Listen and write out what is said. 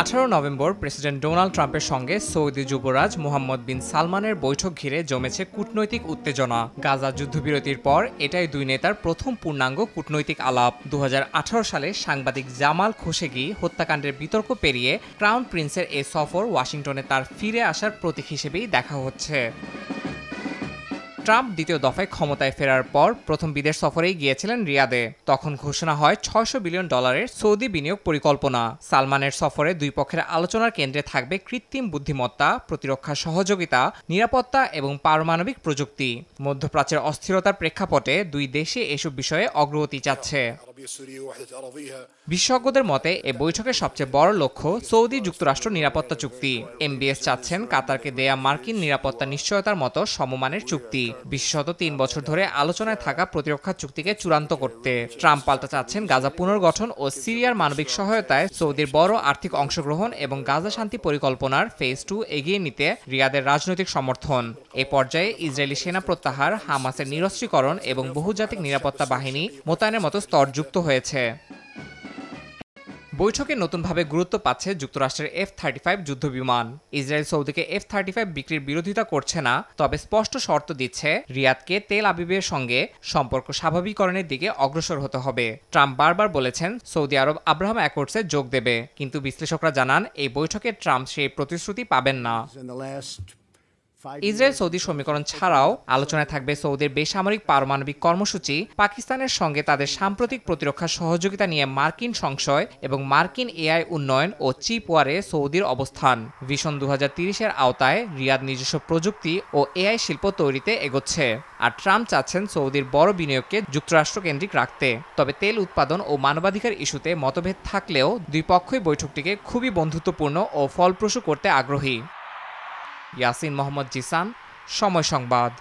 18 November president Donald ট্রাম্পের সঙ্গে Saudi যুবরাজ মোহাম্মদ বিন সালমানের বৈঠক ঘিরে জমেছে কূটনৈতিক উত্তেজনা। গাজা যুদ্ধবিরতির পর এটাই দুই নেতার প্রথম পূর্ণাঙ্গ কূটনৈতিক আলাপ। 2018 সালে সাংবাদিক জামাল খোশেগি হত্যাকাণ্ডের বিতর্ক পেরিয়ে ক্রাউন প্রিন্সের এ সফর ওয়াশিংটনে তার ফিরে আসার প্রতীক হিসেবেই দেখা হচ্ছে। ট্রাম্প দ্বিতীয় দফায় ক্ষমতায় ফেরার পর প্রথম বিদেশ সফরেই গিয়েছিলেন রিয়াদে। তখন ঘোষণা হয় $600 বিলিয়ন সৌদি বিনিয়োগ পরিকল্পনা। সালমানের সফরে দুই পক্ষের আলোচনার কেন্দ্রে থাকবে কৃত্রিম বুদ্ধিমত্তা, প্রতিরক্ষা সহযোগিতা, নিরাপত্তা এবং পারমাণবিক প্রযুক্তি। মধ্যপ্রাচ্যের অস্থিরতার প্রেক্ষাপটে দুই দেশই এসব বিষয়ে অগ্রগতি চাচ্ছে। বিশেষজ্ঞদের মতে এ বৈঠকের সবচেয়ে বড় লক্ষ্য সৌদি যুক্তরাষ্ট্র নিরাপত্তা চুক্তি। এমবিএস চাচ্ছেন কাতারকে দেয়া মার্কিন নিরাপত্তা নিশ্চয়তার মতো সমমানের চুক্তি, বিশেষত 3 বছর ধরে আলোচনায় থাকা প্রতিরক্ষা চুক্তিকে চূড়ান্ত করতে। ট্রাম্প পাল্টা চাচ্ছেন গাজা পুনর্গঠন ও সিরিয়ার মানবিক সহায়তায় সৌদির বড় আর্থিক অংশগ্রহণ এবং গাজা শান্তি পরিকল্পনার ফেজ 2 এগিয়ে নিতে রিয়াদের রাজনৈতিক সমর্থন। এ পর্যায়ে ইসরায়েলি সেনা প্রত্যাহার, হামাসের নিরস্ত্রীকরণ এবং বহুজাতিক নিরাপত্তা বাহিনী মোতায়েনের মতো স্তর যুক্ত হয়েছে। বৈঠকে নতুনভাবে গুরুত্ব পাচ্ছে যুক্তরাষ্ট্রের F-35 যুদ্ধবিমান। ইসরায়েল সৌদিকে F-35 বিক্রির বিরোধিতা করছে না, তবে স্পষ্ট শর্ত দিচ্ছে রিয়াদকে তেল আবিবের সঙ্গে সম্পর্ক স্বাভাবিকীকরণের দিকে অগ্রসর হতে হবে। ট্রাম্প বারবার বলেছেন সৌদি আরব আব্রাহাম অ্যাকর্ডসে যোগ দেবে, কিন্তু বিশ্লেষকরা জানান এই বৈঠকে ট্রাম্প সেই প্রতিশ্রুতি পাবেন না। ইসরায়েল সৌদি সমীকরণ ছাড়াও আলোচনায় থাকবে সৌদির বেসামরিক পারমাণবিক কর্মসূচি, পাকিস্তানের সঙ্গে তাদের সাম্প্রতিক প্রতিরক্ষা সহযোগিতা নিয়ে মার্কিন সংশয় এবং মার্কিন এআই উন্নয়ন ও চিপ ওয়ারে সৌদির অবস্থান। ভিশন 2030-এর আওতায় রিয়াদ নিজস্ব প্রযুক্তি ও এআই শিল্প তৈরিতে এগোচ্ছে। আর ট্রাম্প চাচ্ছেন সৌদির বড় বিনিয়োগকে যুক্তরাষ্ট্র কেন্দ্রিক রাখতে। তবে তেল উৎপাদন ও মানবাধিকার ইস্যুতে মতভেদ থাকলেও দুই পক্ষই বৈঠকটিকে খুবই বন্ধুত্বপূর্ণ ও ফলপ্রসূ করতে আগ্রহী। ইয়াসিন মোহাম্মদ জিসান, সময় সংবাদ।